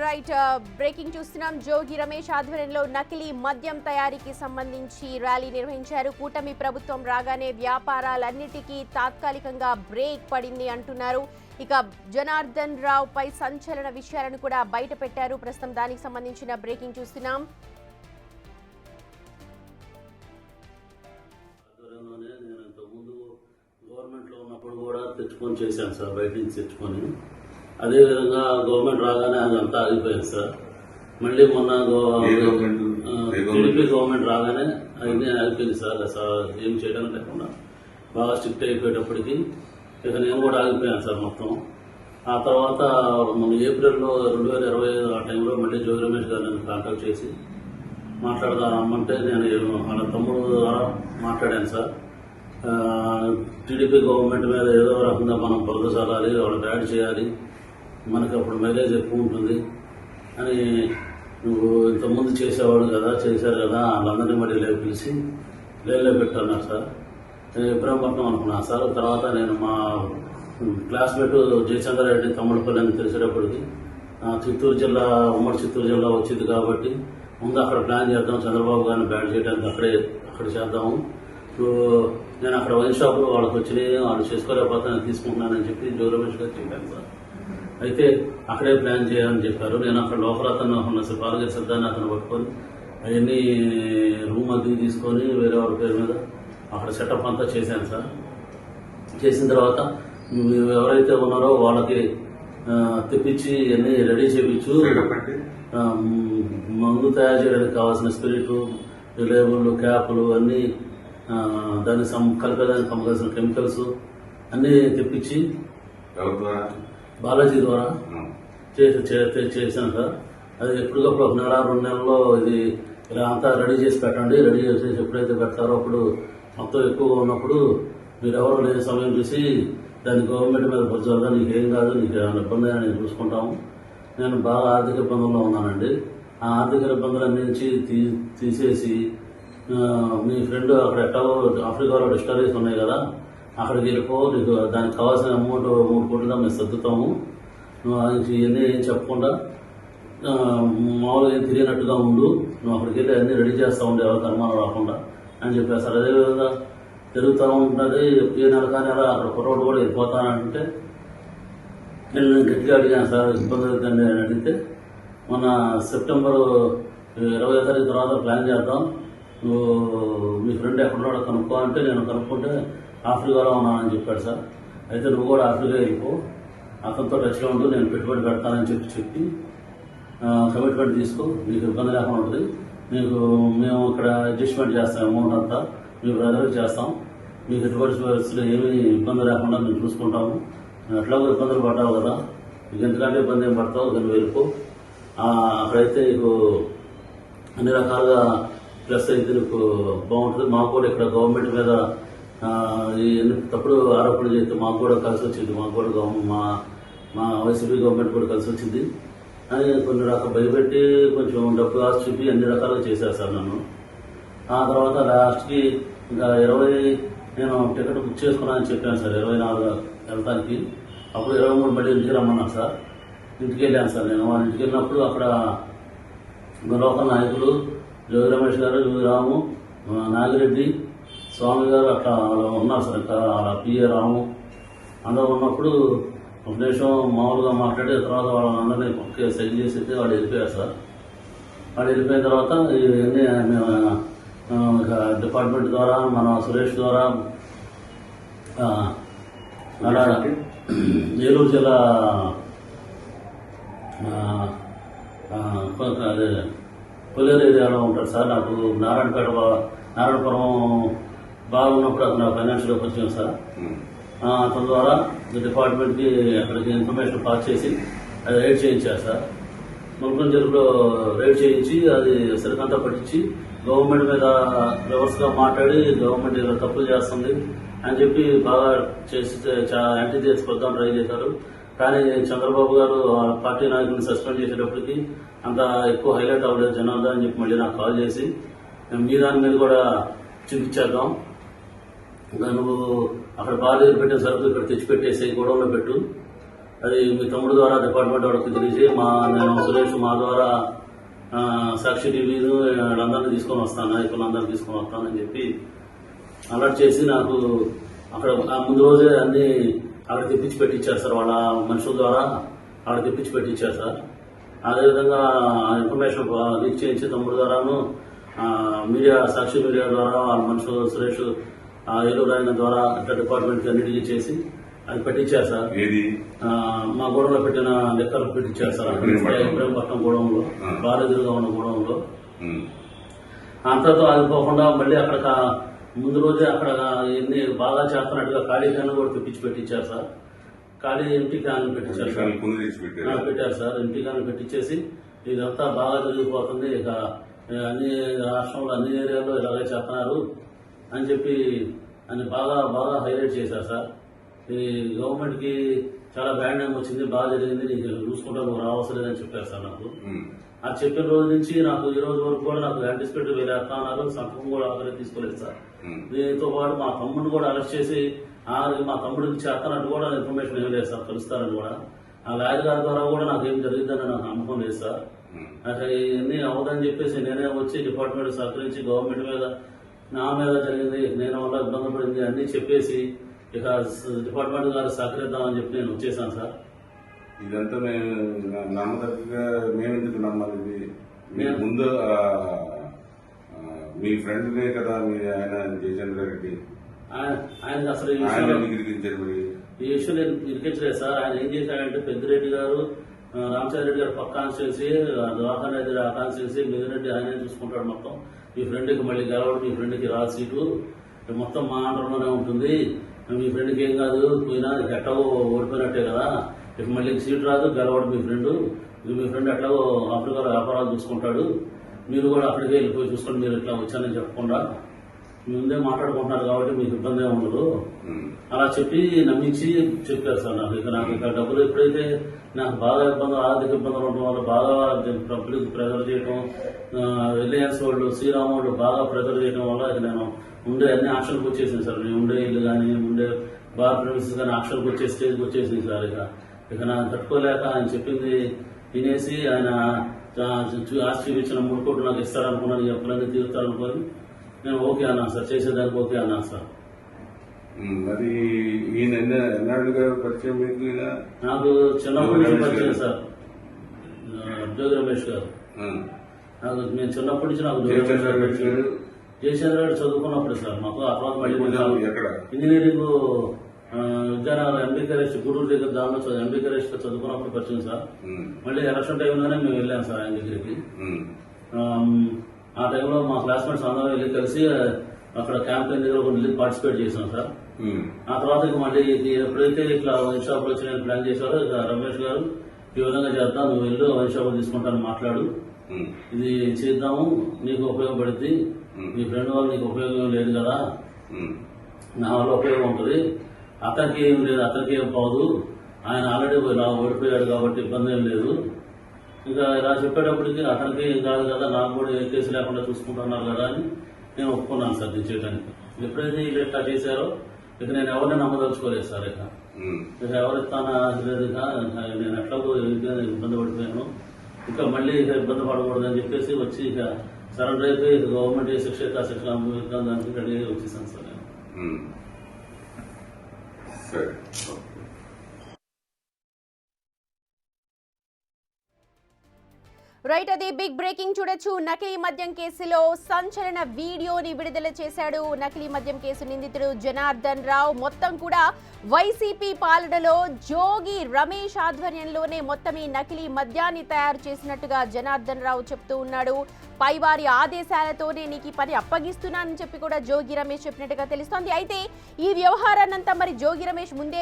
Right breaking చూస్తున్నాం. జోగి రమేష్ ఆధ్వర్యంలో నకిలీ మద్యం తయారీకి సంబంధించి ర్యాలీ నిర్వహించారు. కూటమి ప్రభుత్వం రాగానే వ్యాపారాలన్నిటికీ తాత్కాలికంగా బ్రేక్ పడింది అంటున్నారు. ఇక జనార్దన్ రావు పై సంచలన విషయాలను కూడా బయట పెట్టారు. ప్రస్తుతం దానికి సంబంధించిన బ్రేకింగ్ చూస్తున్నాం. గవర్నమెంట్ లో ఉన్నప్పుడు కూడా తెచ్చుకొని చేశాను సార్, బయట నుంచి తెచ్చుకొని. అదేవిధంగా గవర్నమెంట్ రాగానే అదంతా ఆగిపోయింది సార్. మళ్ళీ మొన్న టీడీపీ గవర్నమెంట్ రాగానే అన్నీ ఆగిపోయింది సార్. ఏం చేయడం లేకుండా బాగా స్ట్రిక్ట్ అయిపోయేటప్పటికి ఇక నేను కూడా ఆగిపోయాను సార్ మొత్తం. ఆ తర్వాత మన ఏప్రిల్లో 2025 ఆ టైంలో మళ్ళీ జోగి రమేష్ గారు నన్ను కాంటాక్ట్ చేసి మాట్లాడదాం రమ్మంటే నేను వాళ్ళ తమ్ముడు ద్వారా మాట్లాడాను సార్. టీడీపీ గవర్నమెంట్ మీద ఏదో రకంగా మనం బురద చల్లాలి, వాళ్ళు బ్యాడ్ చేయాలి, మనకి అప్పుడు మైలేజ్ ఎక్కువ ఉంటుంది అని నువ్వు ఇంతకుముందు చేసేవాడు కదా, చేశారు కదా, వాళ్ళందరినీ మళ్ళీ పిలిచి లేలే పెట్టన్నారు సార్. నేను ఇబ్రాహీంపట్నం అనుకున్నాను సార్. తర్వాత నేను మా క్లాస్మేట్ జయచంద్ర రెడ్డి తమ్ముడిపల్లి అని తెలిసేటప్పటికి చిత్తూరు జిల్లా, ఉమ్మడి చిత్తూరు జిల్లా వచ్చింది కాబట్టి ముందు అక్కడ ప్లాన్ చేద్దాం, చంద్రబాబు గారిని బ్యాడ్ చేయడానికి అక్కడ చేద్దాము. నేను అక్కడ వైన్ షాపులు వాళ్ళకి వచ్చినాయి, వాళ్ళు చేసుకోలేకపోతే నేను తీసుకుంటున్నానని చెప్పి జోగి రమేష్ గారు చెప్పాను సార్. అయితే అక్కడే ప్లాన్ చేయాలని చెప్పారు. నేను అక్కడ లోపల అతను ఉన్న పాలగిరి సిద్ధాన్ని అతను పట్టుకొని అవన్నీ రూమ్ అద్దెకి తీసుకొని వేరే వాళ్ళ పేరు మీద అక్కడ సెటప్ అంతా చేశాను సార్. చేసిన తర్వాత ఎవరైతే ఉన్నారో వాళ్ళకి తెప్పించి అన్నీ రెడీ చేయించు, మందు తయారు చేయడానికి కావాల్సిన స్పిరిట్, లేబుల్, క్యాపులు అన్నీ, దాన్ని కలిపేదానికి కావాల్సిన కెమికల్స్ అన్నీ తెప్పించి బాలాజీ ద్వారా చేశాను సార్. అది ఎప్పటికప్పుడు 1 నెల 2 నెలల్లో ఇది ఇలా అంతా రెడీ చేసి పెట్టండి. రెడీ చేసి ఎప్పుడైతే పెడతారో అప్పుడు మొత్తం ఎక్కువగా ఉన్నప్పుడు మీరు ఎవరు లేని సమయం చూసి దాన్ని గవర్నమెంట్ మీద బుజ్జాలుగా నీకేం కాదు, నీకు ఏమైనా ఇబ్బంది అని నేను చూసుకుంటాము. నేను బాగా ఆర్థిక ఇబ్బందుల్లో ఉన్నానండి. ఆ ఆర్థిక ఇబ్బందులన్నీ నుంచి తీసేసి మీ ఫ్రెండ్ అక్కడ ఎట్టాగో ఆఫ్రికాలో డిస్టరీస్ ఉన్నాయి కదా, అక్కడికి వెళ్ళిపో, నీకు దానికి కావాల్సిన అమౌంట్ 3 కోట్లుగా మేము సర్దుతాము, ఇవన్నీ ఏం చెప్పకుండా మామూలుగా ఏం తిరిగినట్టుగా ఉండు, నువ్వు అక్కడికి వెళ్ళి అన్నీ రెడీ చేస్తూ ఉండే ఎవరికి అనుమానం రాకుండా అని చెప్పేస్తారు. అదేవిధంగా జరుగుతూ ఉంటుంది. ఏ నెల కానీ అలా అక్కడ కుర్రోడు కూడా వెళ్ళిపోతానంటే నేను గట్టిగా అడిగాను సార్, ఇబ్బంది అవుతుంది అని అడిగితే మన సెప్టెంబర్ 20వ తారీఖు తర్వాత ప్లాన్ చేద్దాం, నువ్వు మీ ఫ్రెండ్ ఎక్కడున్నాడో కనుక్కో అంటే నేను కనుక్కుంటే ఆఫ్రికాలో ఉన్నానని చెప్పాడు సార్. అయితే నువ్వు కూడా ఆఫ్రికా వెళ్ళిపో, అతనితో టచ్లో ఉంటూ నేను పెట్టుబడి పెడతానని చెప్పి కమిట్మెంట్ తీసుకో, నీకు ఇబ్బంది లేకుండా ఉంటుంది, మేము ఇక్కడ అడ్జస్ట్మెంట్ చేస్తాం, అమౌంట్ అంతా మీకు బ్రదర్కి చేస్తాం, మీకు ఎటువంటి పరిస్థితులు ఏమీ ఇబ్బంది లేకుండా మేము చూసుకుంటాము, ఎట్లాగో ఇబ్బందులు పడ్డావు కదా, నీకు ఎందుకంటే ఇబ్బంది ఏం పడతావు, దాన్ని వెళ్ళిపో, అక్కడైతే నీకు అన్ని రకాలుగా ప్లస్ అయితే నీకు బాగుంటుంది. మాకు కూడా ఇక్కడ గవర్నమెంట్ మీద తప్పుడు ఆరోపణలు చేస్తే మాకు కూడా కలిసి వచ్చింది, మాకు కూడా మా వైసీపీ గవర్నమెంట్ కూడా కలిసి వచ్చింది అని కొన్ని రకాలు భయపెట్టి కొంచెం డబ్బు ఆశ చూపి అన్ని రకాలుగా చేశారు సార్ నన్ను. ఆ తర్వాత లాస్ట్కి ఇంకా 20 నేను టికెట్ బుక్ చేసుకున్నానని చెప్పాను సార్, 24 వెళ్తానికి. అప్పుడు 23 మళ్ళీ ఇంటికి రమ్మన్నాను సార్. ఇంటికి వెళ్ళాను సార్. నేను వాళ్ళ ఇంటికి వెళ్ళినప్పుడు అక్కడ లోకల్ నాయకులు జోగి రమేష్ గారు, రాము, నాగిరెడ్డి, స్వామి గారు అట్లా ఉన్నారు సార్. ఇంకా అలా పిఏ రాము అందరూ ఉన్నప్పుడు ఒక నిమిషం మామూలుగా మాట్లాడి తర్వాత వాళ్ళందరినీ ఒకే సెట్ చేసి వాళ్ళు వెళ్ళిపోయారు సార్. వాళ్ళు వెళ్ళిపోయిన తర్వాత ఇవన్నీ మేము ఇక డిపార్ట్మెంట్ ద్వారా మన సురేష్ ద్వారా ఏలూరు జిల్లా అదే కొల్లేరు ఏరియాలో ఉంటాడు సార్. నాకు నారాయణపురం బాగున్నప్పుడు అతను ఫైనాన్షియల్గా వచ్చాను సార్. అతని ద్వారా డిపార్ట్మెంట్కి అక్కడికి ఇన్ఫర్మేషన్ పాస్ చేసి అది రైడ్ చేయించారు సార్. ముల్కం చెరువులో రైడ్ చేయించి అది సరికంతా పట్టించి గవర్నమెంట్ మీద రివర్స్గా మాట్లాడి గవర్నమెంట్ ఇలా తప్పులు చేస్తుంది అని చెప్పి బాగా చేసి యాంటీ చేసిపోద్దాం ట్రై చేశారు. కానీ చంద్రబాబు గారు పార్టీ నాయకులను సస్పెండ్ చేసేటప్పటికి అంత ఎక్కువ హైలైట్ అవ్వలేదు జనార్దన్ అని చెప్పి మళ్ళీ నాకు కాల్ చేసి మీ దాని మీద కూడా చూపించేద్దాం, నువ్వు అక్కడ బాగా పెట్టిన సరుకులు ఇక్కడ తెచ్చిపెట్టేసి గొడవలో పెట్టు, అది మీ తమ్ముడు ద్వారా డిపార్ట్మెంట్ వాళ్ళకి తెలిసి నేను సురేష్ మా ద్వారా సాక్షి టీవీను అందరినీ తీసుకొని వస్తాను, నాయకులందరినీ తీసుకొని వస్తానని చెప్పి అలర్ట్ చేసి నాకు అక్కడ ముందు రోజే అన్ని అక్కడ తెప్పించి పెట్టించారు సార్. వాళ్ళ మనుషుల ద్వారా అక్కడ తెప్పించి పెట్టించారు సార్. అదేవిధంగా ఇన్ఫర్మేషన్ లీక్ చేయించి తమ్ముడు ద్వారాను మీడియా సాక్షి మీడియా ద్వారా వాళ్ళ మనుషులు సురేష్ ఏలూరు ఆయన ద్వారా అట్లా డిపార్ట్మెంట్కి అన్నిటికీ చేసి అది పెట్టించారు సార్. మా గూడెంలో పెట్టిన లెక్కలు పెట్టించారు సార్. ఇబ్రహీంపట్నం గూడెంలో బారెదురుగా ఉన్న గూడెంలో. అంతతో ఆగిపోకుండా మళ్ళీ అక్కడ ముందు రోజే అక్కడ ఎన్ని బాగా చేస్తున్నట్టుగా ఖాళీ క్యాన్లు కూడా తెప్పించి పెట్టించారు సార్. ఖాళీ ఎంటీ క్యాన్లు పెట్టించారు సార్. పెట్టారు సార్. ఎంటీ క్యాన్లు పెట్టించేసి ఇదంతా బాగా జరిగిపోతుంది, ఇక అన్ని రాష్ట్రంలో అన్ని ఏరియాల్లో ఇలాగే చేస్తున్నారు అని చెప్పి అని బాగా బాగా హైలైట్ చేశారు సార్. ఈ గవర్నమెంట్ కి చాలా బ్యాడ్ నేమ్ వచ్చింది, బాగా జరిగింది, నీకు చూసుకుంటా నువ్వు రావసలేదని చెప్పారు సార్ నాకు. ఆ చెప్పిన రోజు నుంచి నాకు ఈ రోజు వరకు కూడా నాకు యాంటిసిపేటరీ వేరేస్తా ఉన్నారు, సంతకం కూడా ఆఖరి తీసుకోలేదు సార్. దీంతో పాటు మా తమ్ముడిని కూడా అరెస్ట్ చేసి మా తమ్ముడికి చేస్తానంటూ కూడా ఇన్ఫర్మేషన్ ఏం లేదు సార్, కలుస్తారని కూడా. ఆ లాయర్ గారి ద్వారా కూడా నాకు ఏం జరిగిందని నాకు నమ్మకం లేదు సార్. నాకు ఇవన్నీ అవ్వదని చెప్పేసి నేనే వచ్చి డిపార్ట్మెంట్ సహకరించి గవర్నమెంట్ మీద నా మీద జరిగింది, నేను వల్ల ఇబ్బంది పడింది అన్ని చెప్పేసి ఇక డిపార్ట్మెంట్ గారు సహకరిద్దామని చెప్పి నేను వచ్చేసాను సార్. ఇదంతా మేము నమ్మదగ్గగా మేము ఎందుకు నమ్మాలి? మీరు ముందు మీ ఫ్రెండ్నే కదా మీ ఆయన జయచంద్ర రెడ్డి, ఆయన అసలు ఈ విషయం ఇరికించలేదు సార్. ఆయన ఏం చేశాడంటే పెద్దిరెడ్డి గారు రామచంద్ర రెడ్డి గారు పక్క కాన్స్టిట్యూన్సీ, దవాఖాన రెడ్డి ఆ కాన్స్టిట్యూన్సీ, మిగిలిరెడ్డి ఆయనే చూసుకుంటాడు మొత్తం. మీ ఫ్రెండ్కి మళ్ళీ గెలవడం, మీ ఫ్రెండ్కి రా సీటు మొత్తం మా ఆంధ్రలోనే ఉంటుంది, మీ ఫ్రెండ్కి ఏం కాదు, పోయినా ఎట్లాగో ఓడిపోయినట్టే కదా, ఇక మళ్ళీ సీటు రాదు, గెలవడం మీ ఫ్రెండ్ ఎట్లాగో ఆఫ్రికాలో వ్యాపారాలు చూసుకుంటాడు, మీరు కూడా అక్కడికే వెళ్ళిపోయి చూసుకొని మీరు ఇట్లా వచ్చానని చెప్పకుండా మీ ముందే మాట్లాడుకుంటున్నారు కాబట్టి మీకు ఇబ్బంది ఏమి ఉండదు అలా చెప్పి నమ్మించి చెప్పారు సార్. నాకు ఇక డబ్బులు ఎప్పుడైతే నాకు బాగా ఇబ్బందులు, ఆర్థిక ఇబ్బందులు ఉండడం వల్ల బాగా పబ్లిక్ ప్రెజర్ చేయడం, రిలయన్స్ వాళ్ళు, శ్రీరామ్ వాళ్ళు బాగా ప్రెజర్ చేయడం వల్ల ఇక నేను ఉండే అన్ని ఆక్షన్కి వచ్చేసింది సార్. నేను ఉండే ఇల్లు కానీ ఉండే బార్ ప్రెమిసెస్ కానీ ఆక్షన్కి వచ్చే స్టేజ్కి వచ్చేసింది సార్. ఇక నాకు తట్టుకోలేక ఆయన చెప్పింది వినేసి ఆయన ఆస్తి ఇచ్చిన 3 కోట్లు నాకు ఇస్తారనుకున్నాను, ఎప్పుడైనా తీరుతారనుకొని నేను ఓకే అన్నాను సార్, చేసేదానికి ఓకే అన్నాను సార్. మరి ఈయన ఎన్నాళ్ళుగా పరిచయం మీకు? నాకు చిన్నప్పటి నుంచి పరిచయం సార్, జోగి రమేష్ గారు. నాకు నేను చిన్నప్పటి నుంచి నాకు జయచంద్ర గారు చదువుకున్నప్పుడు సార్ మాకు ఆ తర్వాత మళ్ళీ engineering Vidyanagar MBK rest Gudur దగ్గర దానిలో ఎంబీకే రెస్ట్ చదువుకున్నప్పుడు పరిచయం సార్. మళ్ళీ ఎలక్షన్ టైంలోనే మేము వెళ్ళాం సార్ ఆయన దగ్గరికి. ఆ టైంలో మా క్లాస్మేట్స్ అందరం వెళ్ళి కలిసి అక్కడ క్యాంపెయిన్ దగ్గర వెళ్ళి పార్టిసిపేట్ చేసాం సార్. ఆ తర్వాత మళ్ళీ ఎప్పుడైతే ఇట్లా వైన్ షాప్ వచ్చి నేను ప్లాన్ చేశారో ఇక రమేష్ గారు ఈ విధంగా చేద్దాం, నువ్వు వెళ్ళు వైన్ షాప్ తీసుకుంటాను మాట్లాడు, ఇది చేద్దాము, నీకు ఉపయోగపడుద్ది, మీ ఫ్రెండ్ వాళ్ళు నీకు ఉపయోగం లేదు కదా, నా వల్ల ఉపయోగం ఉంటుంది, అతనికి ఏం లేదు, అతనికి ఏం పోదు, ఆయన ఆల్రెడీ ఓడిపోయాడు కాబట్టి ఇబ్బంది ఏం లేదు, ఇంకా ఇలా చెప్పేటప్పటికి అతనికి ఏం కాదు కదా, నాకు కూడా ఏ కేసు లేకుండా చూసుకుంటున్నారు కదా అని నేను ఒప్పుకున్నాను సార్ ఇది చేయడానికి. ఎప్పుడైతే వీళ్ళు ఇట్లా చేశారో ఇక నేను ఎవరిని నమ్మదలుచుకోలేదు సార్. ఇక ఎవరిస్తానా లేదు, నేను ఎట్లాగో ఇబ్బంది పడిపోయాను, ఇంకా మళ్ళీ ఇక ఇబ్బంది పడకూడదని చెప్పేసి వచ్చి ఇక సరెండర్ అయిపోయి గవర్నమెంట్ ఏ శిక్ష శిక్షణ అనుభవించడానికి రెడీ వచ్చేసాను సార్ నేను. రైట్, అది బిగ్ బ్రేకింగ్ చూడొచ్చు. నకిలీ మద్యం కేసులో సంచలన వీడియోని విడుదల చేశాడు నకిలీ మద్యం కేసు నిందితుడు జనార్దన్ రావు. మొత్తం కూడా వైసీపీ పాలనలో జోగి రమేష్ ఆధ్వర్యంలోనే మొత్తం ఈ నకిలీ మద్యాన్ని తయారు చేసినట్టుగా జనార్దన్ రావు చెప్తూ ఉన్నాడు. పైవారి ఆదేశాలతోనే నీకు ఈ పని అప్పగిస్తున్నానని చెప్పి కూడా జోగి రమేష్ చెప్పినట్టుగా తెలుస్తోంది. అయితే ఈ వ్యవహారాన్నంతా మరి జోగి రమేష్ ముందే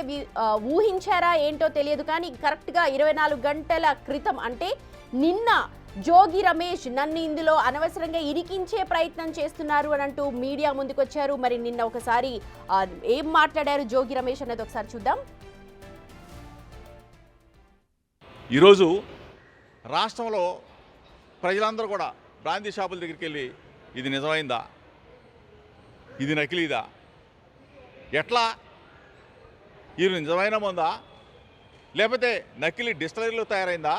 ఊహించారా ఏంటో తెలియదు, కానీ కరెక్ట్గా 24 గంటల క్రితం అంటే నిన్న జోగి రమేష్ నన్ను ఇందులో అనవసరంగా ఇరికించే ప్రయత్నం చేస్తున్నారు అని అంటూ మీడియా ముందుకొచ్చారు. మరి నిన్న ఒకసారి ఏం మాట్లాడారు జోగి రమేష్ అన్నది ఒకసారి చూద్దాం. ఈరోజు రాష్ట్రంలో ప్రజలందరూ కూడా బ్రాందీ షాపుల దగ్గరికి వెళ్ళి ఇది నిజమైందా, ఇది నకిలీదా, ఎట్లా ఇది నిజమైన మందా లేకపోతే నకిలీ డిస్టిలరీలో తయారైందా,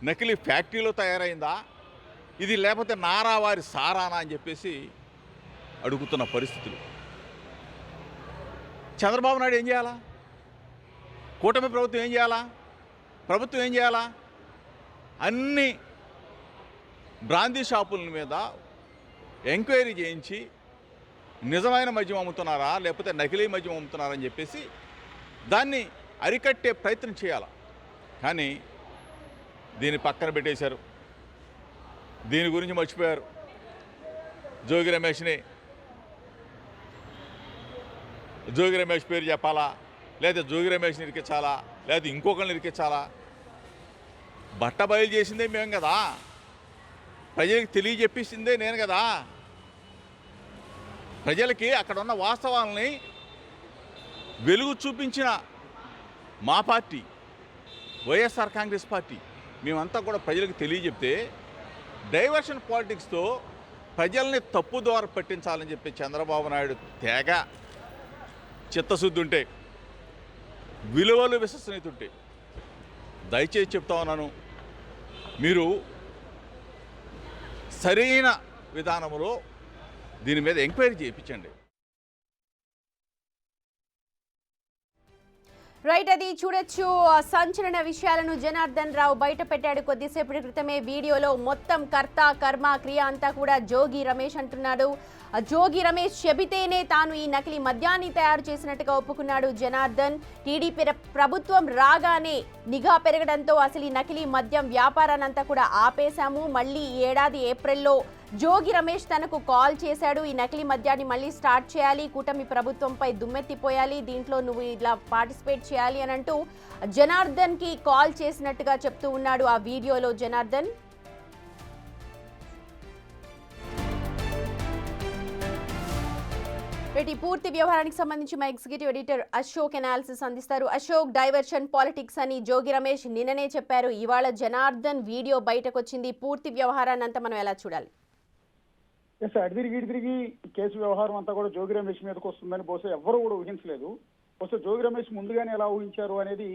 నకిలీ ఫ్యాక్టరీలో తయారైందా, ఇది లేకపోతే నారావారి సారానా అని చెప్పేసి అడుగుతున్న పరిస్థితులు. చంద్రబాబు నాయుడు ఏం చేయాలా? కూటమి ప్రభుత్వం ఏం చేయాలా? ప్రభుత్వం ఏం చేయాలా? అన్ని బ్రాందీ షాపుల మీద ఎంక్వైరీ చేయించి నిజమైన మద్యం అమ్ముతున్నారా లేకపోతే నకిలీ మద్యం అమ్ముతున్నారని చెప్పేసి దాన్ని అరికట్టే ప్రయత్నం చేయాలి. కానీ దీన్ని పక్కన పెట్టేశారు, దీని గురించి మర్చిపోయారు. జోగి రమేష్ పేరు చెప్పాలా, లేదా జోగి రమేష్ని ఇరికించాలా, లేదా ఇంకొకరిని ఇరికించాలా? బట్ట బయలు చేసిందే మేము కదా, ప్రజలకు తెలియజెప్పించిందే నేను కదా. ప్రజలకి అక్కడ ఉన్న వాస్తవాలని వెలుగు చూపించిన మా పార్టీ వైఎస్ఆర్ కాంగ్రెస్ పార్టీ మేమంతా కూడా ప్రజలకు తెలియజెప్తే డైవర్షన్ పాలిటిక్స్తో ప్రజల్ని తప్పు ద్వారా పట్టించాలని చెప్పి చంద్రబాబు నాయుడు తేగ చిత్తశుద్ధి ఉంటే, విలువలు విశ్వసనీయత ఉంటే దయచేసి చెప్తా ఉన్నాను, మీరు సరైన విధానంలో దీని మీద ఎంక్వైరీ చేయించండి. రైట్, అది చూడొచ్చు. సంచలన విషయాలను జనార్దన్ రావు బయట పెట్టాడు కొద్దిసేపటి క్రితమే. వీడియోలో మొత్తం కర్త కర్మ క్రియ అంతా కూడా జోగి రమేష్ అంటున్నాడు. జోగి రమేష్ చెబితేనే తాను ఈ నకిలీ మద్యాన్ని తయారు చేసినట్టుగా ఒప్పుకున్నాడు జనార్దన్. టీడీపీ ప్రభుత్వం రాగానే నిఘా పెరగడంతో అసలు ఈ నకిలీ మద్యం వ్యాపారాన్నంతా కూడా ఆపేశాము. మళ్ళీ ఈ ఏడాది ఏప్రిల్లో జోగి రమేష్ తనకు కాల్ చేశాడు, ఈ నకిలీ మద్యాన్ని మళ్ళీ స్టార్ట్ చేయాలి, కూటమి ప్రభుత్వంపై దుమ్మెత్తిపోయాలి, దీంట్లో నువ్వు ఇలా పార్టిసిపేట్ చేయాలి అని అంటూ జనార్దన్కి కాల్ చేసినట్టుగా చెప్తూ ఉన్నాడు ఆ వీడియోలో జనార్దన్. ఈ పూర్తి వ్యవహారానికి సంబంధించి మా ఎగ్జిక్యూటివ్ ఎడిటర్ అశోక్ అనాలిసిస్ అందిస్తారు. అశోక్, డైవర్షన్ పాలిటిక్స్ అని జోగి రమేష్ నిన్ననే చెప్పారు, ఇవాళ జనార్దన్ వీడియో బయటకు వచ్చింది. పూర్తి వ్యవహారాన్ని అంతా మనం ఎలా చూడాలి? అడిదిరిగి కేసు వ్యవహారం అంతా కూడా జోగి రమేష్ మీదకి వస్తుందని బహుశా ఎవరు కూడా ఊహించలేదు. బహుశా జోగి రమేష్ ముందుగానే ఎలా ఊహించారు అనేది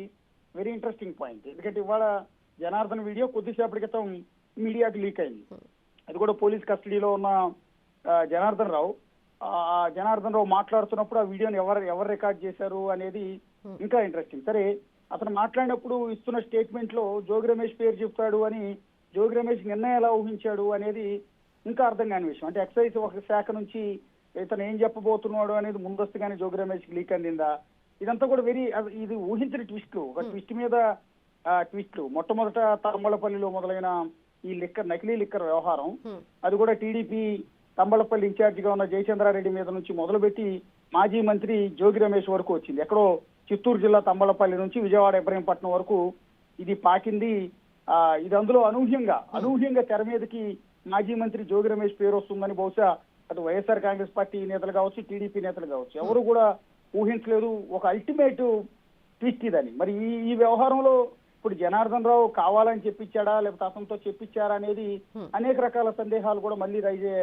వెరీ ఇంట్రెస్టింగ్ పాయింట్. ఎందుకంటే ఇవాళ జనార్దన్ వీడియో కొద్దిసేపటి క్రితం మీడియాకి లీక్ అయింది. అది కూడా పోలీస్ కస్టడీలో ఉన్న జనార్దన్ రావు మాట్లాడుతున్నప్పుడు ఆ వీడియోని ఎవరు రికార్డ్ చేశారు అనేది ఇంకా ఇంట్రెస్టింగ్. సరే, అతను మాట్లాడినప్పుడు ఇస్తున్న స్టేట్మెంట్ లో జోగి రమేష్ పేరు చెప్తాడు అని జోగి రమేష్ నిన్న ఎలా ఊహించాడు అనేది ఇంకా అర్థం కాని విషయం. అంటే ఎక్సైజ్ ఒక శాఖ నుంచి ఇతను ఏం చెప్పబోతున్నాడు అనేది ముందస్తుగానే జోగి రమేష్ లీక్ అందిందా? ఇదంతా కూడా ఇది ఊహించిన ట్విస్ట్లు, ఒక ట్విస్ట్ మీద ట్విస్ట్లు. మొట్టమొదట తంబళపల్లిలో మొదలైన ఈ నకిలీ లిక్కర్ వ్యవహారం, అది కూడా టీడీపీ తంబళపల్లి ఇన్ఛార్జిగా ఉన్న జయచంద్రారెడ్డి మీద నుంచి మొదలుపెట్టి మాజీ మంత్రి జోగి రమేష్ వరకు వచ్చింది. ఎక్కడో చిత్తూరు జిల్లా తంబళపల్లి నుంచి విజయవాడ ఇబ్రహీంపట్నం వరకు ఇది పాకింది. ఇది అందులో అనూహ్యంగా తెర మీదకి మాజీ మంత్రి జోగి రమేష్ పేరు వస్తుందని బహుశా అటు వైఎస్ఆర్ కాంగ్రెస్ పార్టీ నేతలు కావచ్చు, టీడీపీ నేతలు కావచ్చు, ఎవరు కూడా ఊహించలేదు. ఒక అల్టిమేట్ ట్విస్ట్ ఇదని. మరి ఈ వ్యవహారంలో ఇప్పుడు జనార్దన్ రావు కావాలని చెప్పించాడా లేకపోతే అతనితో చెప్పించారా అనేది అనేక రకాల సందేహాలు కూడా మళ్ళీ రైజే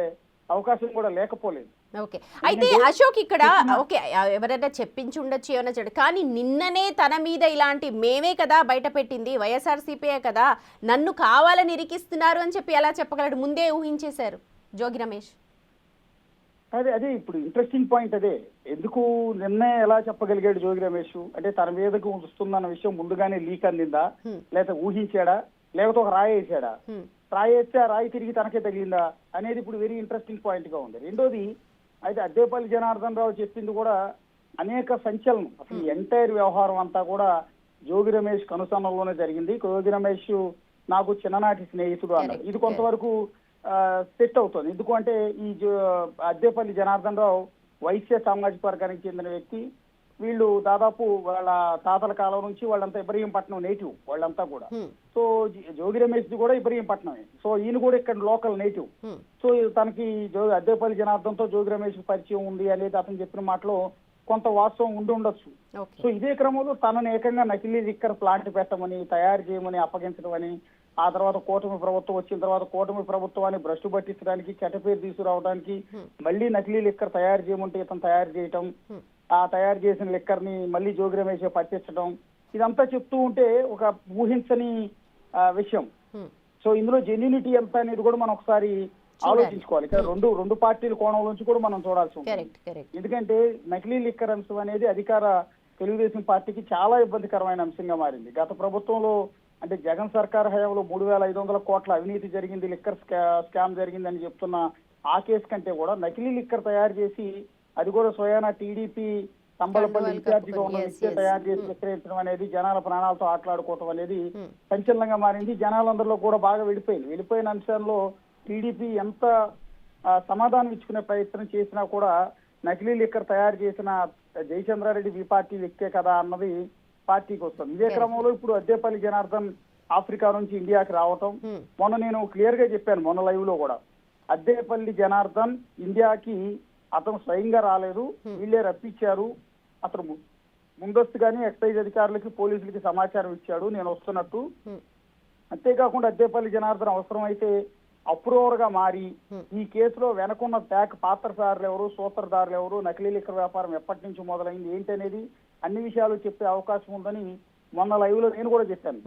అవకాశం కూడా లేకపోలేదు. ఓకే, అయితే అశోక్ ఇక్కడ ఓకే ఎవరైనా చెప్పించి ఉండొచ్చు, ఏమైనా చెడు, కానీ నిన్ననే తన మీద ఇలాంటి మేమే కదా బయట పెట్టింది, వైఎస్ఆర్సీపీయే కదా, నన్ను కావాలని ఇరికిస్తున్నారు అని చెప్పి ఎలా చెప్పగలడు? ముందే ఊహించేశారు జోగి రమేష్. అదే ఇప్పుడు ఇంట్రెస్టింగ్ పాయింట్ అదే. ఎందుకు నిన్నే ఎలా చెప్పగలిగాడు జోగి రమేష్? అంటే తన మీదకు వస్తుందన్న విషయం ముందుగానే లీక్ అందిందా, లేకపోతే ఊహించాడా, లేకపోతే ఒక రాయి వేసాడా? రాయి వేస్తే ఆ రాయి తిరిగి తనకే తగిలిందా అనేది ఇప్పుడు వెరీ ఇంట్రెస్టింగ్ పాయింట్ గా ఉంది. రెండోది, అయితే అద్దేపల్లి జనార్దన్ రావు చెప్పింది కూడా అనేక సంచలనం. అసలు ఎంటైర్ వ్యవహారం అంతా కూడా జోగి రమేష్ కనుసన్నలోనే జరిగింది. జోగి రమేష్ నాకు చిన్ననాటి స్నేహితుడు అన్నారు. ఇది కొంతవరకు సెట్ అవుతుంది. ఎందుకు అంటే ఈ అద్దేపల్లి జనార్దన్ రావు వైశ్య సామాజిక వర్గానికి చెందిన వ్యక్తి. వీళ్ళు దాదాపు వాళ్ళ తాతల కాలం నుంచి వాళ్ళంతా ఇబ్రహీంపట్నం నేటివ్ వాళ్ళంతా కూడా. సో జోగి రమేష్ కూడా ఇబ్రహీంపట్నమే. సో ఈయన కూడా ఇక్కడ లోకల్ నేటివ్. సో తనకి అద్దేపల్లి జనార్దన్ తో జోగి రమేష్ పరిచయం ఉంది అనేది అతను చెప్పిన మాటలో కొంత వాస్తవం ఉండొచ్చు. సో ఇదే క్రమంలో తనను ఏకంగా నకిలీ లిక్కర్ ప్లాంట్ పెట్టమని, తయారు చేయమని అప్పగించడం అని, ఆ తర్వాత కూటమి ప్రభుత్వం వచ్చిన తర్వాత కూటమి ప్రభుత్వాన్ని భ్రష్టు పట్టించడానికి, చెడ్డపేరు తీసుకురావడానికి మళ్ళీ నకిలీ లిక్కర్ తయారు చేయమంటే ఇతను తయారు చేయటం, ఆ తయారు చేసిన లిక్కర్ ని మళ్ళీ జోగి రమేష్ పట్టించడం, ఇదంతా చెప్తూ ఉంటే ఒక ఊహించని విషయం. సో ఇందులో జెన్యూనిటీ ఎంత అనేది కూడా మనం ఒకసారి ఆలోచించుకోవాలి. ఇక్కడ రెండు పార్టీల కోణం నుంచి కూడా మనం చూడాల్సి ఉంటుంది. ఎందుకంటే నకిలీ లిక్కర్ అంశం అనేది అధికార తెలుగుదేశం పార్టీకి చాలా ఇబ్బందికరమైన అంశంగా మారింది. గత ప్రభుత్వంలో అంటే జగన్ సర్కార్ హయాంలో 3,500 కోట్ల అవినీతి జరిగింది, లిక్కర్ స్కామ్ జరిగిందని చెప్తున్న ఆ కేసు కంటే కూడా నకిలీ లిక్కర్ తయారు చేసి అది కూడా స్వయానా టీడీపీ తంబలపల్లి ఇన్ఛార్జిగా ఉన్న వ్యక్తి తయారు చేసి విక్రయించడం అనేది జనాల ప్రాణాలతో ఆటలాడుకోవటం అనేది సంచలనంగా మారింది. జనాలందరిలో కూడా బాగా వెళ్ళిపోయిన అంశంలో టీడీపీ ఎంత సమాధానం ఇచ్చుకునే ప్రయత్నం చేసినా కూడా నకిలీ లిక్కర్ తయారు చేసిన జయచంద్రారెడ్డి ఈ పార్టీ వ్యక్తే కదా అన్నది పార్టీకి వస్తుంది. ఇదే క్రమంలో ఇప్పుడు అద్దేపల్లి జనార్దన్ ఆఫ్రికా నుంచి ఇండియాకి రావటం, మొన్న నేను క్లియర్ గా చెప్పాను మొన్న లైవ్ లో కూడా, అద్దేపల్లి జనార్దన్ ఇండియాకి అతను స్వయంగా రాలేదు, వీళ్ళే రప్పించారు. అతను ముందస్తుగానే ఎక్సైజ్ అధికారులకి పోలీసులకి సమాచారం ఇచ్చాడు నేను వస్తున్నట్టు. అంతేకాకుండా అద్దేపల్లి జనార్దన్ అవసరమైతే అప్రూవర్ గా మారి ఈ కేసులో వెనకున్న పాత్రదారులు ఎవరు, సూత్రధారులు ఎవరు, నకిలీ లిక్కర్ వ్యాపారం ఎప్పటి నుంచి మొదలైంది ఏంటి అనేది అన్ని విషయాలు చెప్పే అవకాశం ఉందని మొన్న లైవ్ లో నేను కూడా చెప్పాను.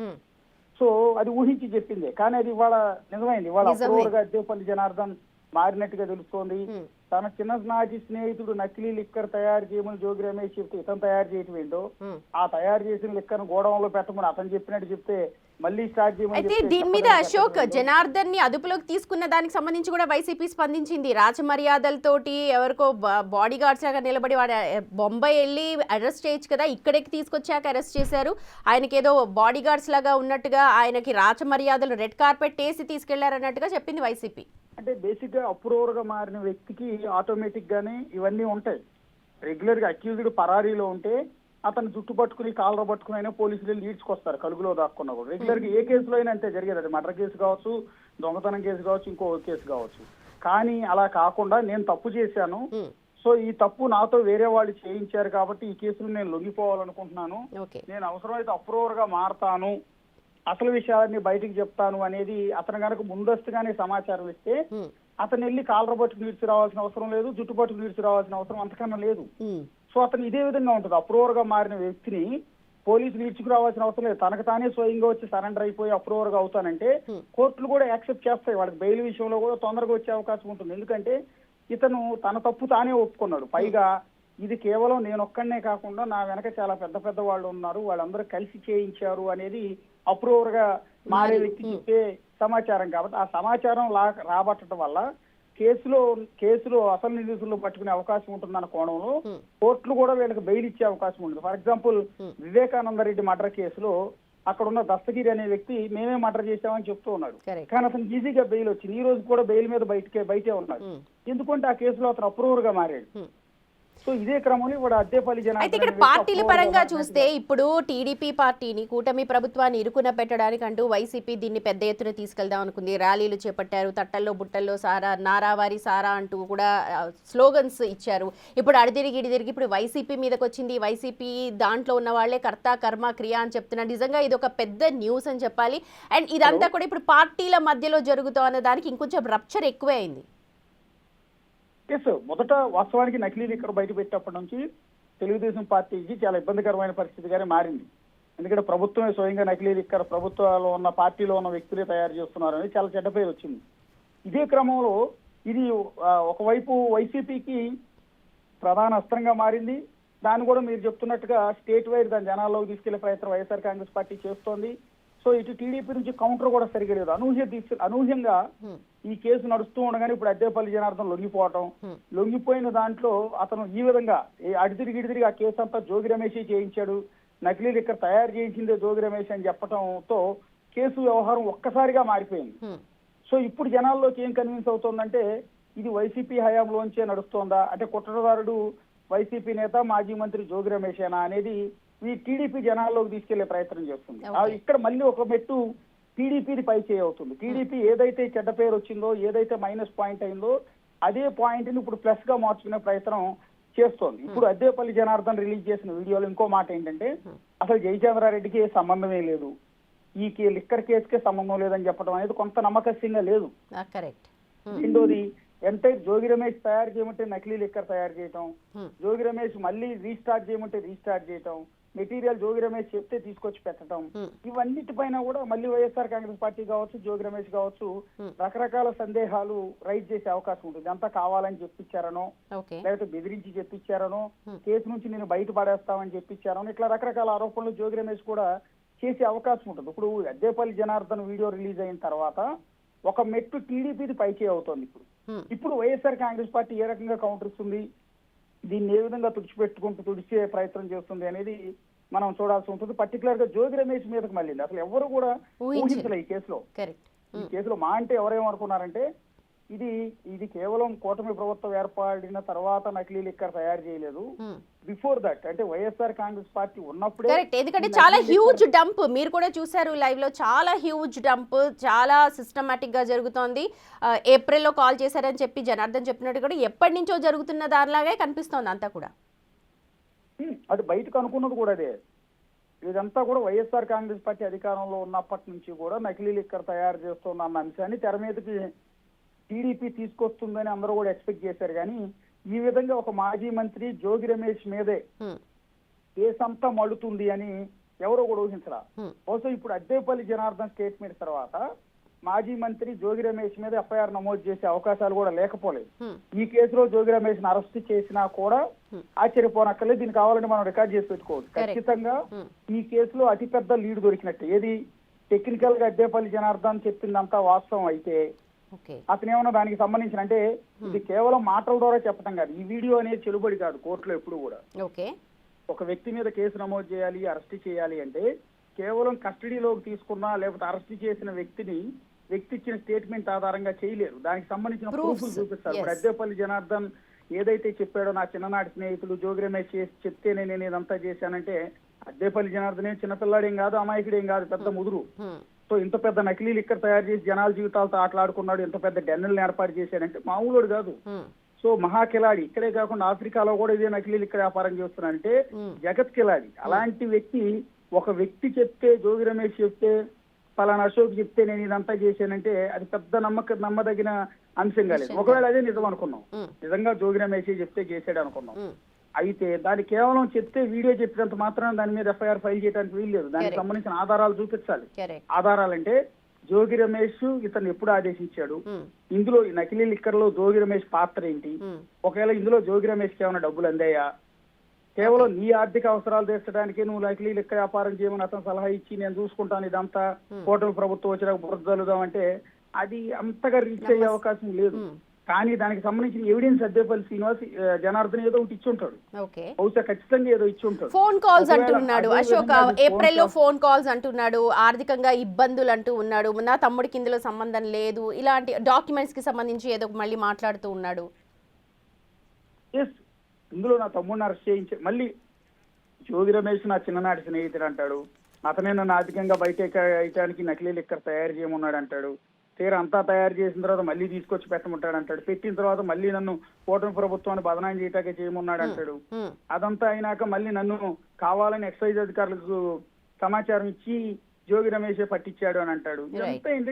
సో అది ఊహించి చెప్పిందే, కానీ అది ఇవాళ నిజమైంది. ఇవాళ అప్రూవర్ గా అద్దేపల్లి జనార్దన్ మారినట్టుగా తెలుస్తోంది. తన చిన్ననాటి స్నేహితుడు నకిలీ లిక్కర్ తయారు చేయమని జోగి రమేష్ చెప్తే ఇతను తయారు చేయటం ఏంటో, ఆ తయారు చేసిన లిక్కర్ గోడౌన్ లో పెట్టమని అతను చెప్పినట్టు చెప్తే మళ్ళీ స్టార్ట్ చేయమని. అయితే దీని మీద అశోక్ జనార్దన్ ని అదుపులోకి తీసుకున్న దానికి సంబంధించి కూడా వైసీపీ స్పందించింది. రాజమర్యాదలతోటి ఎవరికో బాడీ గార్డ్స్ లాగా నిలబడి వాడు బొంబాయి వెళ్ళి అరెస్ట్ చేయొచ్చు కదా, ఇక్కడికి తీసుకొచ్చాక అరెస్ట్ చేశారు. ఆయనకి ఏదో బాడీ గార్డ్స్ లాగా ఉన్నట్టుగా ఆయనకి రాజమర్యాదలు రెడ్ కార్పెట్ వేసి తీసుకెళ్లారన్నట్టుగా చెప్పింది వైసీపీ. అంటే బేసిక్ గా అప్రూవర్ గా మారిన వ్యక్తికి ఆటోమేటిక్ గానే ఇవన్నీ ఉంటాయి. రెగ్యులర్ గా అక్యూజ్డ్ పరారీలో ఉంటే అతను జుట్టు పట్టుకుని కాలర పట్టుకుని అయినా పోలీసులు ఈడ్చుకొస్తారు కలుగులో దాక్కున్నా కూడా. రెగ్యులర్ గా ఏ కేసులో అయినా అంతే జరిగేది. అది మర్డర్ కేసు కావచ్చు, దొంగతనం కేసు కావచ్చు, ఇంకో కేసు కావచ్చు. కానీ అలా కాకుండా నేను తప్పు చేశాను, సో ఈ తప్పు నాతో వేరే వాళ్ళు చేయించారు కాబట్టి ఈ కేసులు నేను లొంగిపోవాలనుకుంటున్నాను, నేను అవసరమైతే అప్రూవర్ గా మారతాను, అసలు విషయాలన్నీ బయటికి చెప్తాను అనేది అతను కనుక ముందస్తుగానే సమాచారం ఇస్తే అతను వెళ్ళి కాలర పట్టుకు నీడ్చి రావాల్సిన అవసరం లేదు, జుట్టు పట్టుకు నీడ్చి రావాల్సిన అవసరం అంతకన్నా లేదు. సో అతను ఇదే విధంగా ఉంటుంది. అప్రూవర్ గా మారిన వ్యక్తిని పోలీసులు ఈడ్చుకు రావాల్సిన అవసరం లేదు, తనకు తానే స్వయంగా వచ్చి సరెండర్ అయిపోయి అప్రూవర్ గా అవుతానంటే కోర్టులు కూడా యాక్సెప్ట్ చేస్తాయి. వాళ్ళకి బెయిల్ విషయంలో కూడా తొందరగా వచ్చే అవకాశం ఉంటుంది. ఎందుకంటే ఇతను తన తప్పు తానే ఒప్పుకున్నాడు. పైగా ఇది కేవలం నేనొక్కడనే కాకుండా నా వెనక చాలా పెద్ద పెద్ద వాళ్ళు ఉన్నారు, వాళ్ళందరూ కలిసి చేయించారు అనేది అప్రూవర్ గా మారే వ్యక్తి చెప్పే సమాచారం. కాబట్టి ఆ సమాచారం రాబట్టడం వల్ల కేసులో అసలు నిందితులను పట్టుకునే అవకాశం ఉంటుందన్న కోణంలో కోర్టులు కూడా వీళ్ళకి బెయిల్ ఇచ్చే అవకాశం ఉంటుంది. For example Vivekananda Reddy murder కేసులో అక్కడ ఉన్న దస్తగిరి అనే వ్యక్తి మేమే మర్డర్ చేశామని చెప్తూ ఉన్నాడు, కానీ అతను ఈజీగా బెయిల్ వచ్చింది. ఈ రోజు కూడా బెయిల్ మీద బయటే ఉన్నాడు. ఎందుకంటే ఆ కేసులో అతను అప్రూవర్ గా మారాడు. సో ఇదే క్రమంలో ఇప్పుడు అద్దేపల్లి అయితే ఇక్కడ పార్టీల పరంగా చూస్తే ఇప్పుడు టీడీపీ పార్టీని కూటమి ప్రభుత్వాన్ని ఇరుకున పెట్టడానికి అంటూ వైసీపీ దీన్ని పెద్ద ఎత్తున తీసుకెళ్దాం అనుకుంది. ర్యాలీలు చేపట్టారు, తట్టల్లో బుట్టల్లో సారా, నారావారి సారా అంటూ కూడా స్లోగన్స్ ఇచ్చారు. ఇప్పుడు అడిదిరిగి ఇప్పుడు వైసీపీ మీదకి వచ్చింది. వైసీపీ దాంట్లో ఉన్న వాళ్లే కర్త కర్మ క్రియ అని చెప్తున్నారు. నిజంగా ఇది ఒక పెద్ద న్యూస్ అని చెప్పాలి. అండ్ ఇదంతా కూడా ఇప్పుడు పార్టీల మధ్యలో జరుగుతున్న దానికి ఇంకొంచెం రప్చర్ ఎక్కువే అయింది. ఎస్, మొదట వాస్తవానికి నకిలీ లిక్కర్ బయట పెట్టేప్పటి నుంచి తెలుగుదేశం పార్టీకి చాలా ఇబ్బందికరమైన పరిస్థితిగానే మారింది. ఎందుకంటే ప్రభుత్వమే స్వయంగా నకిలీ లిక్కర్ ప్రభుత్వాలు ఉన్న పార్టీలో ఉన్న వ్యక్తులే తయారు చేస్తున్నారని చాలా చెడ్డ పేరు వచ్చింది. ఇదే క్రమంలో ఇది ఒకవైపు వైసీపీకి ప్రధాన అస్త్రంగా మారింది. దాన్ని కూడా మీరు చెప్తున్నట్టుగా స్టేట్ వైడ్ దాని జనాల్లోకి తీసుకెళ్లే ప్రయత్నం వైఎస్ఆర్ కాంగ్రెస్ పార్టీ చేస్తోంది. సో ఇటు టీడీపీ నుంచి కౌంటర్ కూడా సరిగా లేదు. అనూహ్యంగా ఈ కేసు నడుస్తూ ఉండగానే ఇప్పుడు అద్దేపల్లి జనార్దన్ లొంగిపోయిన దాంట్లో అతను ఈ విధంగా అడిదిరిగి ఆ కేసు అంతా జోగి రమేష్ చేయించాడు, నకిలీ లిక్కర్ తయారు చేయించిందే జోగి రమేష్ అని చెప్పడంతో కేసు వ్యవహారం ఒక్కసారిగా మారిపోయింది. సో ఇప్పుడు జనాల్లోకి ఏం కన్విన్స్ అవుతోందంటే ఇది వైసీపీ హయాంలోంచే నడుస్తోందా, అంటే కుట్రదారుడు వైసీపీ నేత మాజీ మంత్రి జోగి రమేషేనా అనేది ఈ టీడీపీ జనాల్లోకి తీసుకెళ్లే ప్రయత్నం చేస్తుంది. ఇక్కడ మళ్ళీ ఒక మెట్టు టీడీపీది పై చేయవుతుంది. టీడీపీ ఏదైతే చెడ్డ పేరు వచ్చిందో, ఏదైతే మైనస్ పాయింట్ అయిందో అదే పాయింట్ ని ఇప్పుడు ప్లస్ గా మార్చుకునే ప్రయత్నం చేస్తోంది. ఇప్పుడు అద్దేపల్లి జనార్దన్ రిలీజ్ చేసిన వీడియోలో ఇంకో మాట ఏంటంటే అసలు జయచంద్రారెడ్డికి ఏ సంబంధమే లేదు, ఈ లిక్కర్ కేసుకే సంబంధం లేదని చెప్పడం అనేది కొంత నమ్మకస్యంగా లేదు. రెండోది ఎంటైర్ జోగి రమేష్ తయారు చేయమంటే నకిలీ లిక్కర్ తయారు చేయటం, జోగి రమేష్ మళ్ళీ రీస్టార్ట్ చేయమంటే రీస్టార్ట్ చేయటం, మెటీరియల్ జోగి రమేష్ చెప్తే తీసుకొచ్చి పెట్టడం, ఇవన్నిటిపైన కూడా మళ్ళీ వైఎస్ఆర్ కాంగ్రెస్ పార్టీ కావచ్చు, జోగి రమేష్ కావచ్చు, రకరకాల సందేహాలు రైజ్ చేసే అవకాశం ఉంటుంది. అంతా కావాలని చెప్పించారనో, లేకపోతే బెదిరించి చెప్పించారనో, కేసు నుంచి నేను బయట పడేస్తామని చెప్పించారనో, ఇట్లా రకరకాల ఆరోపణలు జోగి రమేష్ కూడా చేసే అవకాశం ఉంటుంది. ఇప్పుడు అద్దేపల్లి జనార్దన్ వీడియో రిలీజ్ అయిన తర్వాత ఒక మెట్టు టీడీపీది పైచే అవుతోంది. ఇప్పుడు వైఎస్ఆర్ కాంగ్రెస్ పార్టీ ఏ రకంగా కౌంటర్ ఇస్తుంది, దీన్ని ఏ విధంగా తుడిచే ప్రయత్నం చేస్తుంది అనేది మనం చూడాల్సి ఉంటుంది. పర్టికులర్ గా జోగి రమేష్ మీదకి మళ్ళీ అసలు ఎవరు కూడా ఊహించలే ఈ కేసులో. మా అంటే ఎవరేమనుకున్నారంటే ఇది కేవలం కూటమి ప్రభుత్వం ఏర్పడిన తర్వాత నకిలీ లిక్కర్ తయారు చేయలేదు, బిఫోర్ దట్ అంటే వైఎస్ఆర్ కాంగ్రెస్ పార్టీ ఉన్నప్పుడే. కరెక్ట్, ఎందుకంటే చాలా హ్యూజ్ డంప్ మీరు కూడా చూసారు లైవ్ లో, చాలా హ్యూజ్ డంప్, చాలా సిస్టమాటిక్ గా జరుగుతోంది. ఏప్రిల్లో కాల్ చేశారని చెప్పి జనార్దన్ చెప్పినట్టు కూడా ఎప్పటి నుంచో జరుగుతున్న దానిలాగే కనిపిస్తోంది అంతా కూడా. అది బయటకు అనుకున్నది కూడా అదే. ఇదంతా కూడా వైఎస్ఆర్ కాంగ్రెస్ పార్టీ అధికారంలో ఉన్నప్పటి నుంచి కూడా నకిలీ లిక్కర్ తయారు చేస్తున్న అన్న అంశాన్ని తెర మీదకి టీడీపీ తీసుకొస్తుందని అందరూ కూడా ఎక్స్పెక్ట్ చేశారు. కానీ ఈ విధంగా ఒక మాజీ మంత్రి జోగి రమేష్ మీదే కేసంతా మళ్ళుతుంది అని ఎవరో కూడా ఊహించరా. బహుశా ఇప్పుడు అద్దేపల్లి జనార్దన్ స్టేట్మెంట్ తర్వాత మాజీ మంత్రి జోగి రమేష్ మీద ఎఫ్ఐఆర్ నమోదు చేసే అవకాశాలు కూడా లేకపోలేదు. ఈ కేసులో జోగి రమేష్ ని అరెస్ట్ చేసినా కూడా ఆశ్చర్యపోనక్కర్లేదు. దీనికి కావాలని మనం రికార్డ్ చేసి పెట్టుకోవచ్చు. ఖచ్చితంగా ఈ కేసులో అతిపెద్ద లీడ్ దొరికినట్టే. ఏది టెక్నికల్ గా అద్దేపల్లి జనార్దన్ చెప్పిందంతా వాస్తవం అయితే అతనేమన్నా దానికి సంబంధించిన అంటే ఇది కేవలం మాటల ద్వారా చెప్పడం కాదు, ఈ వీడియో అనేది చెలుబడి కాదు కోర్టులో ఎప్పుడు కూడా. ఒక వ్యక్తి మీద కేసు నమోదు చేయాలి, అరెస్ట్ చేయాలి అంటే కేవలం కస్టడీలోకి తీసుకున్నా లేకపోతే అరెస్ట్ చేసిన వ్యక్తి ఇచ్చిన స్టేట్మెంట్ ఆధారంగా చేయలేరు. దానికి సంబంధించిన ప్రూఫ్లు చూపిస్తారు. ఇప్పుడు అద్దేపల్లి జనార్దన్ ఏదైతే చెప్పాడో నా చిన్ననాటి స్నేహితులు జోగి రమేష్ చెప్తేనే నేను ఇదంతా చేశానంటే, అద్దేపల్లి జనార్దన్ ఏం చిన్నపిల్లాడేం కాదు, అమాయకుడేం కాదు, పెద్ద ముదురు. సో ఇంత పెద్ద నకిలీ లిక్కర్ తయారు చేసి జనాల జీవితాలతో ఆటలాడుకున్నాడు, ఇంత పెద్ద డెన్నులను ఏర్పాటు చేశాడంటే మామూలుడు కాదు. సో మహాకిలాడి. ఇక్కడే కాకుండా ఆఫ్రికాలో కూడా ఇదే నకిలీ లిక్కర్ వ్యాపారం చేస్తున్నాడంటే జగత్ కిలాడి. అలాంటి వ్యక్తి ఒక వ్యక్తి చెప్తే, జోగి రమేష్ చెప్తే, పలానా అశోక్ చెప్తే నేను ఇదంతా చేశానంటే అది పెద్ద నమ్మదగిన అంశం కాలేదు. ఒకవేళ అదే నిజం అనుకున్నాం, నిజంగా జోగి రమేష్ చెప్తే చేసాడు అనుకున్నాం. అయితే దాన్ని కేవలం చెప్తే వీడియో చెప్పినంత మాత్రం దాని మీద ఎఫ్ఐఆర్ ఫైల్ చేయడానికి వీల్లేదు. దానికి సంబంధించిన ఆధారాలు చూపించాలి. ఆధారాలంటే జోగి రమేష్ ఇతను ఎప్పుడు ఆదేశించాడు, ఇందులో ఈ నకిలీ లిక్కర్ లో జోగి రమేష్ పాత్ర ఏంటి, ఒకవేళ ఇందులో జోగి రమేష్ కి ఏమైనా డబ్బులు అందాయా, కేవలం నీ ఆర్థిక అవసరాలు తీర్చడానికి నువ్వు నకిలీ లిక్కర్ వ్యాపారం చేయమని అతను సలహా ఇచ్చి నేను చూసుకుంటాను ఇదంతా కూటమి ప్రభుత్వం వచ్చినాక బురదలుదాం అంటే అది అంతగా రీచ్ అయ్యే అవకాశం లేదు. కానీ దానికి సంబంధించిన ఎవిడెన్స్ అద్దేపల్లి శ్రీనివాస్ జనార్దన్ ఏదో ఒకటి ఇచ్చి ఉంటాడు, బహుశా ఖచ్చితంగా ఏదో ఇచ్చి ఉంటాడు. ఫోన్ కాల్స్ అంటున్నాడు అశోక్, ఏప్రిల్లో ఫోన్ కాల్స్ అంటున్నాడు, ఆర్థికంగా ఇబ్బందులు అంటూ ఉన్నాడు, నా తమ్ముడికి ఇందులో సంబంధం లేదు, ఇలాంటి డాక్యుమెంట్స్ కి సంబంధించి ఏదో మళ్ళీ మాట్లాడుతూ ఉన్నాడు. ఇందులో నా తమ్ముడిని అరెస్ట్ చేయించి మళ్ళీ జోగి రమేష్ నా చిన్ననాటి స్నేహితుడు అంటాడు, అతనే నన్ను ఆర్థికంగా బయటకి నకిలీ లిక్కర్ తయారు చేయమన్నాడు అంటాడు. తీరా అంతా తయారు చేసిన తర్వాత మళ్ళీ తీసుకొచ్చి పెట్టమంటాడు అంటాడు. పెట్టిన తర్వాత మళ్ళీ నన్ను కూటమి ప్రభుత్వాన్ని బదనాయం చేయటాకే చేయమన్నాడు అంటాడు. అదంతా అయినాక మళ్ళీ నన్ను కావాలని ఎక్సైజ్ అధికారులకు సమాచారం ఇచ్చి జోగి రమేషే పట్టించాడు అని అంటాడు. ఇదంతా ఏంటంటే